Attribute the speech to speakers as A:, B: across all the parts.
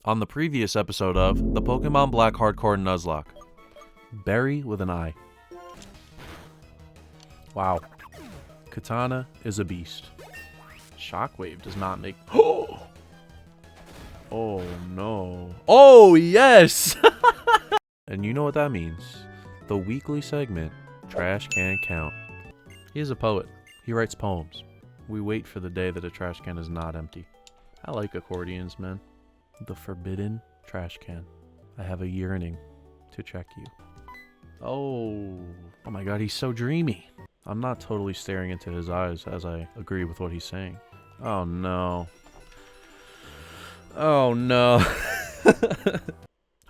A: On the previous episode of the Pokemon Black Hardcore Nuzlocke. Berry with an I. Wow. Katana is a beast. Shockwave does not make... Oh no. Oh yes! And you know what that means. The weekly segment, Trash Can Count. He is a poet. He writes poems. We wait for the day that a trash can is not empty. I like accordions, man. The forbidden trash can. I have a yearning to check you. Oh my god, he's so dreamy. I'm not totally staring into his eyes as I agree with what he's saying. Oh no. Oh no.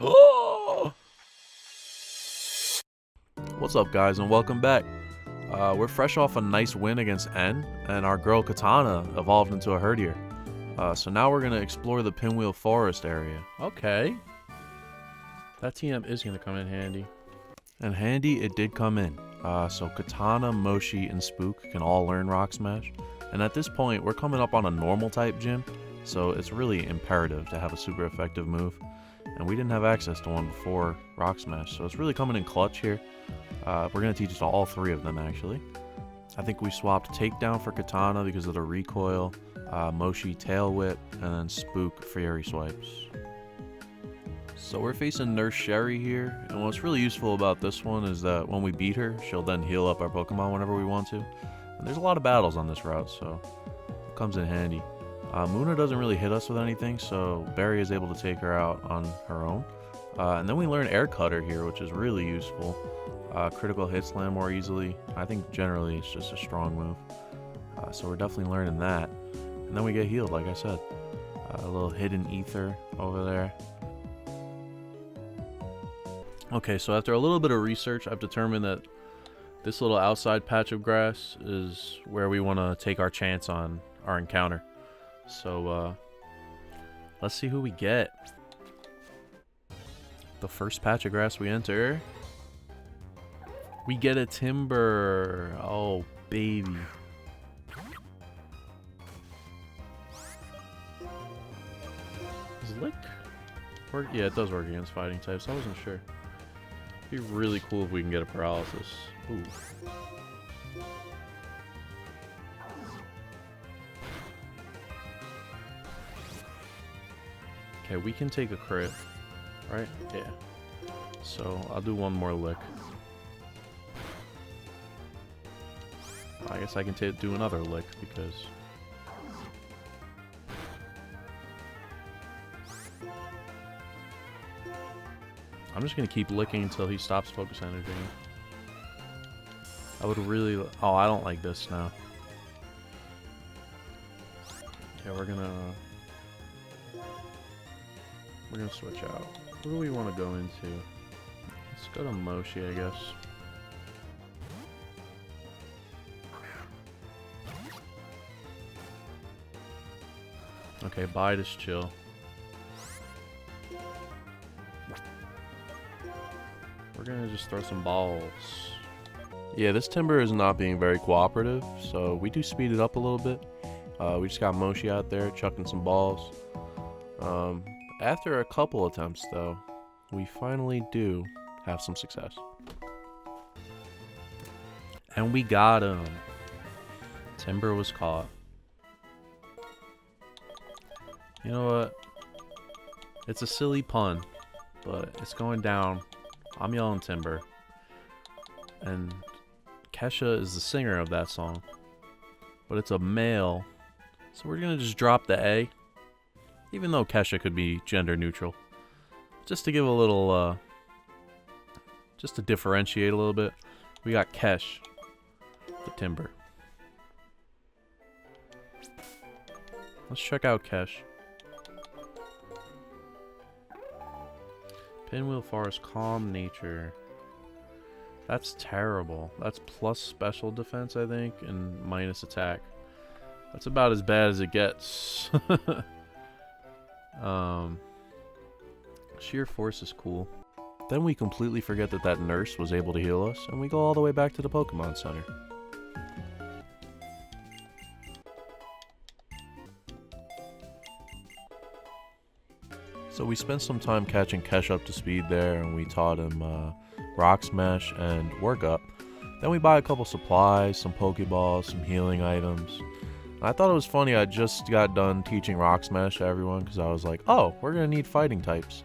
A: Oh! What's up, guys, and welcome back. We're fresh off a nice win against N, and our girl Katana evolved into a Herdier. So now we're going to explore the Pinwheel Forest area. Okay. That TM is going to come in handy. And handy it did come in. So Katana, Moshi, and Spook can all learn Rock Smash. And at this point, we're coming up on a normal type gym, so it's really imperative to have a super effective move. And we didn't have access to one before Rock Smash, so it's really coming in clutch here. We're going to teach us all three of them, actually. I think we swapped Takedown for Katana because of the recoil, Moshi Tail Whip, and then Spook Fairy Swipes. So we're facing Nurse Sherry here, and what's really useful about this one is that when we beat her, she'll then heal up our Pokemon whenever we want to. And there's a lot of battles on this route, so it comes in handy. Muna doesn't really hit us with anything, so Barry is able to take her out on her own. And then we learn Air Cutter here, which is really useful. Critical hits land more easily. I think generally it's just a strong move. So we're definitely learning that. And then we get healed, like I said. A little hidden ether over there. Okay, so after a little bit of research, I've determined that this little outside patch of grass is where we want to take our chance on our encounter. So, let's see who we get. The first patch of grass we enter, we get a Timber. Oh, baby. Does Lick work? Yeah, it does work against fighting types. I wasn't sure. It'd be really cool if we can get a paralysis. Ooh. Okay, we can take a crit, right? Yeah. So I'll do one more lick. I guess I can do another lick because... I'm just going to keep licking until he stops focus energy. I would really... Oh, I don't like this now. Okay, we're gonna switch out. Who do we want to go into? Let's go to Moshi, I guess. Okay, bye, just chill. We're gonna just throw some balls. Yeah, this Timber is not being very cooperative, so we do speed it up a little bit. We just got Moshi out there chucking some balls. After a couple attempts, though, we finally do have some success. And we got him. Timber was caught. You know what? It's a silly pun, but it's going down. I'm yelling Timber. And Kesha is the singer of that song. But it's a male. So we're going to just drop the A. Even though Kesha could be gender neutral. Just to give a little, just to differentiate a little bit. We got Kesh, the Timber. Let's check out Kesh. Pinwheel Forest, Calm Nature. That's terrible. That's plus special defense, I think, and minus attack. That's about as bad as it gets. Sheer Force is cool. Then we completely forget that that nurse was able to heal us, and we go all the way back to the Pokemon Center. So we spent some time catching Kesh up to speed there, and we taught him Rock Smash and Work Up. Then we buy a couple supplies, some Pokeballs, some healing items. And I thought it was funny, I just got done teaching Rock Smash to everyone because I was like, oh, we're going to need fighting types.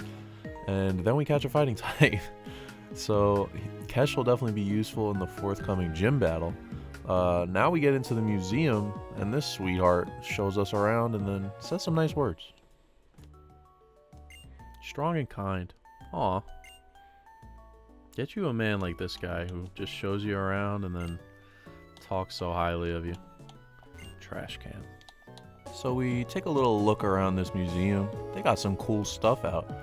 A: And then we catch a fighting type. So Kesh will definitely be useful in the forthcoming gym battle. Now we get into the museum, and this sweetheart shows us around and then says some nice words. Strong and kind. Aw. Get you a man like this guy who just shows you around and then talks so highly of you. Trash can. So we take a little look around this museum. They got some cool stuff out.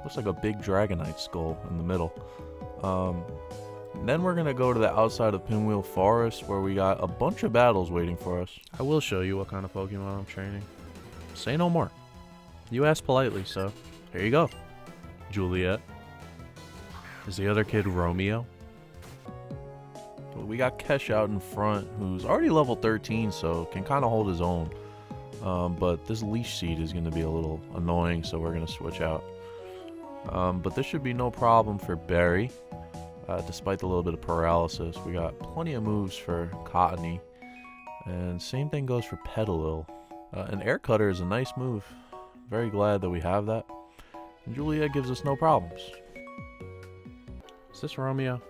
A: Looks like a big Dragonite skull in the middle. Then we're gonna go to the outside of Pinwheel Forest where we got a bunch of battles waiting for us. I will show you what kind of Pokemon I'm training. Say no more. You asked politely, so here you go. Juliet. Is the other kid Romeo? Well, we got Kesh out in front, who's already level 13, so can kind of hold his own. But this leash seed is going to be a little annoying, so we're going to switch out. But this should be no problem for Barry. Despite the little bit of paralysis, we got plenty of moves for Cottony. And same thing goes for Petalil. An Air Cutter is a nice move. Very glad that we have that. And Juliet gives us no problems. Is this Romeo?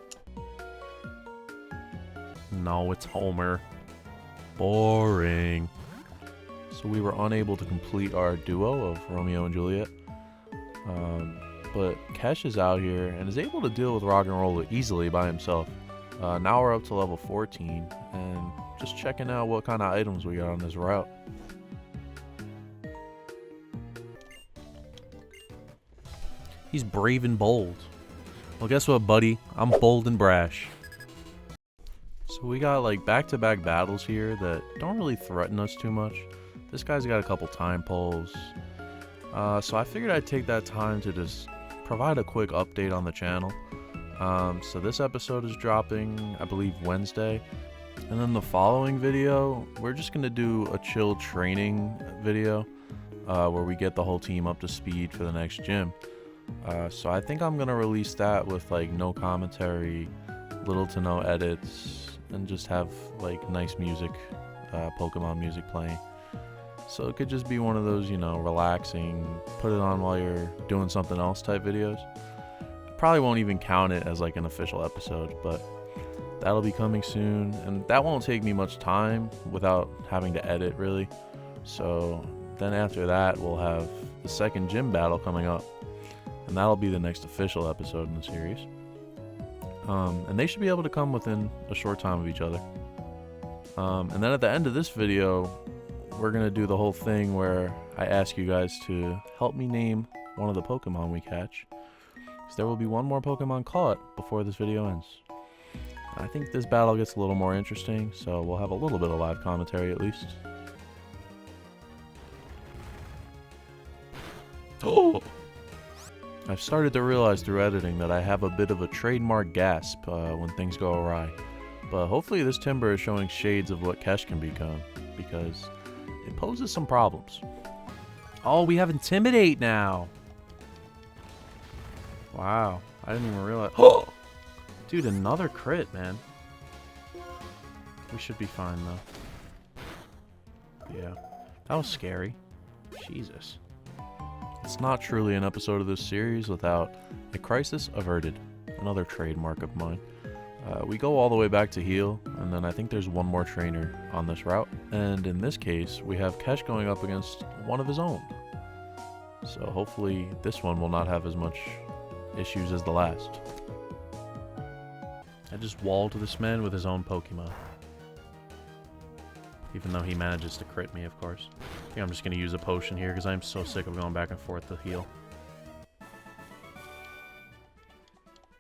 A: No, it's Homer. Boring. So we were unable to complete our duo of Romeo and Juliet. But Kesh is out here and is able to deal with Rock and Roller easily by himself. Now we're up to level 14 and just checking out what kind of items we got on this route. He's brave and bold. Well, guess what, buddy? I'm bold and brash. So we got like back-to-back battles here that don't really threaten us too much. This guy's got a couple time pulls. So I figured I'd take that time to just provide a quick update on the channel. So this episode is dropping, I believe, Wednesday. And then the following video, we're just going to do a chill training video where we get the whole team up to speed for the next gym. So I think I'm going to release that with like no commentary, little to no edits, and just have like nice music, Pokemon music playing. So it could just be one of those, you know, relaxing, put it on while you're doing something else type videos. Probably won't even count it as like an official episode, but that'll be coming soon. And that won't take me much time without having to edit really. So then after that, we'll have the second gym battle coming up. And that'll be the next official episode in the series. And they should be able to come within a short time of each other. And then at the end of this video, we're going to do the whole thing where I ask you guys to help me name one of the Pokemon we catch. Because there will be one more Pokemon caught before this video ends. I think this battle gets a little more interesting, so we'll have a little bit of live commentary at least. Oh! I've started to realize through editing that I have a bit of a trademark gasp when things go awry. But hopefully this timber is showing shades of what Kesh can become, because it poses some problems. Oh, we have Intimidate now! Wow, I didn't even realize. Oh! Dude, another crit, man. We should be fine, though. Yeah, that was scary. Jesus. It's not truly an episode of this series without a crisis averted, another trademark of mine. We go all the way back to heal, and then I think there's one more trainer on this route. And in this case, we have Kesh going up against one of his own. So hopefully this one will not have as much issues as the last. I just walled this man with his own Pokemon. Even though he manages to crit me, of course. I think I'm just going to use a potion here because I'm so sick of going back and forth to heal.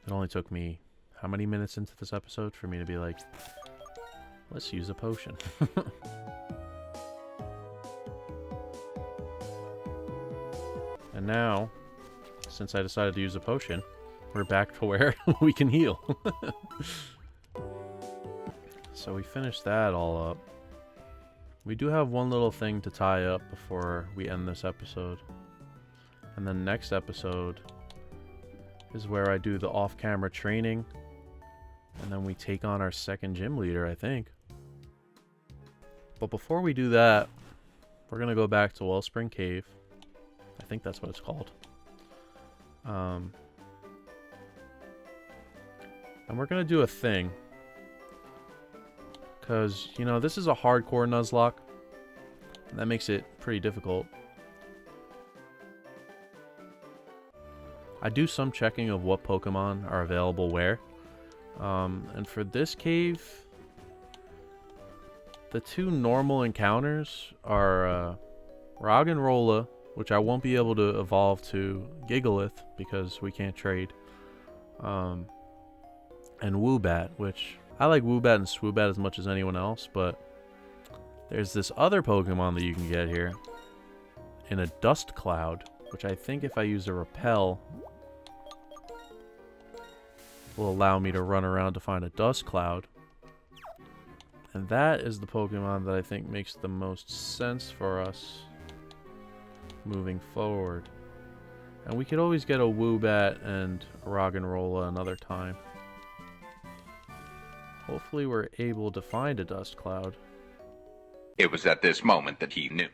A: It only took me how many minutes into this episode for me to be like, let's use a potion. And now, since I decided to use a potion, we're back to where we can heal. So we finished that all up. We do have one little thing to tie up before we end this episode. And then next episode is where I do the off-camera training. And then we take on our second gym leader, I think. But before we do that, we're going to go back to Wellspring Cave. I think that's what it's called. And we're going to do a thing. Because, you know, this is a hardcore Nuzlocke. And that makes it pretty difficult. I do some checking of what Pokemon are available where. And for this cave, the two normal encounters are Roggenrola, which I won't be able to evolve to Gigalith because we can't trade. And Woobat, which I like Woobat and Swoobat as much as anyone else, but there's this other Pokemon that you can get here in a dust cloud, which I think if I use a repel will allow me to run around to find a dust cloud. And that is the Pokemon that I think makes the most sense for us moving forward. And we could always get a Woobat and a Roggenrola another time. Hopefully we're able to find a dust cloud.
B: It was at this moment that he knew.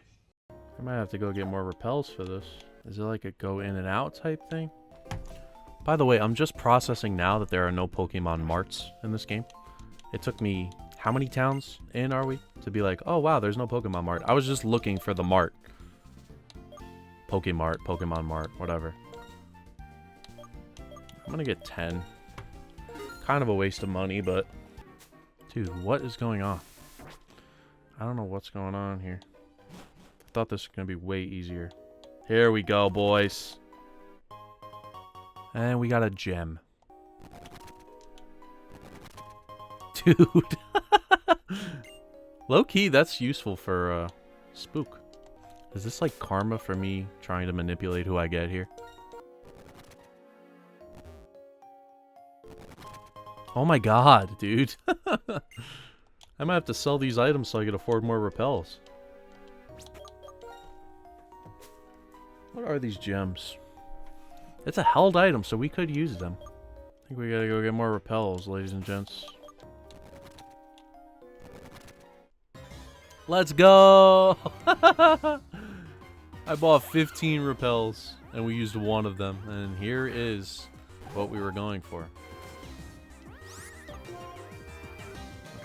A: I might have to go get more repels for this. Is it like a go in and out type thing? By the way, I'm just processing now that there are no Pokemon Marts in this game. It took me, how many towns in are we? To be like, oh wow, there's no Pokemon Mart. I was just looking for the Mart. Pokemart, Pokemon Mart, whatever. I'm gonna get 10. Kind of a waste of money, but... Dude, what is going on? I don't know what's going on here. I thought this was gonna be way easier. Here we go, boys. And we got a gem. Dude. Low-key, that's useful for Spook. Is this like karma for me trying to manipulate who I get here? Oh my god, dude. I might have to sell these items so I can afford more repels. What are these gems? It's a held item, so we could use them. I think we gotta go get more repels, ladies and gents. Let's go! I bought 15 repels, and we used one of them. And here is what we were going for.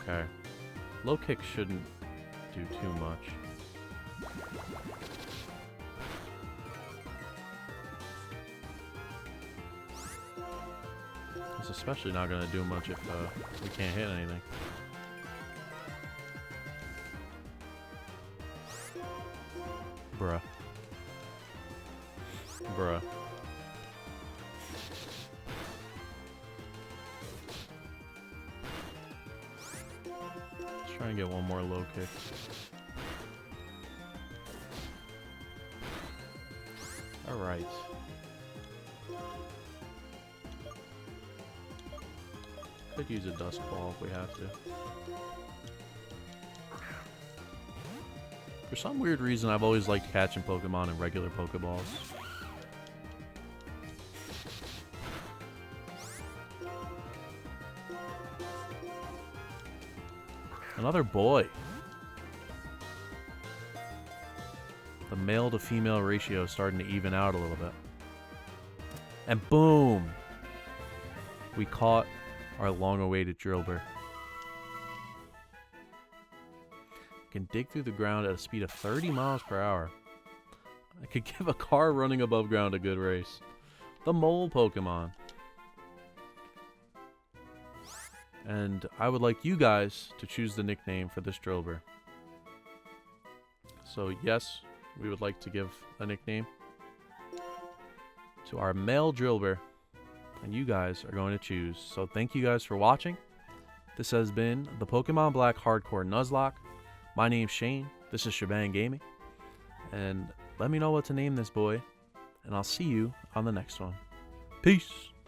A: Okay. Low kick shouldn't do too much. It's especially not going to do much if we can't hit anything. Bruh. Bruh. Let's try and get one more low kick. Alright. Could use a dust ball if we have to. For some weird reason, I've always liked catching Pokemon in regular Pokeballs. Another boy. The male to female ratio is starting to even out a little bit. And boom! We caught our long-awaited Drillbur. Can dig through the ground at a speed of 30 miles per hour. I could give a car running above ground a good race. The mole Pokemon. And I would like you guys to choose the nickname for this Drillbur. So yes, we would like to give a nickname to our male Drillbur. And you guys are going to choose. So thank you guys for watching. This has been the Pokemon Black Hardcore Nuzlocke. My name's Shane. This is Shabang Gaming. And let me know what to name this boy. And I'll see you on the next one. Peace.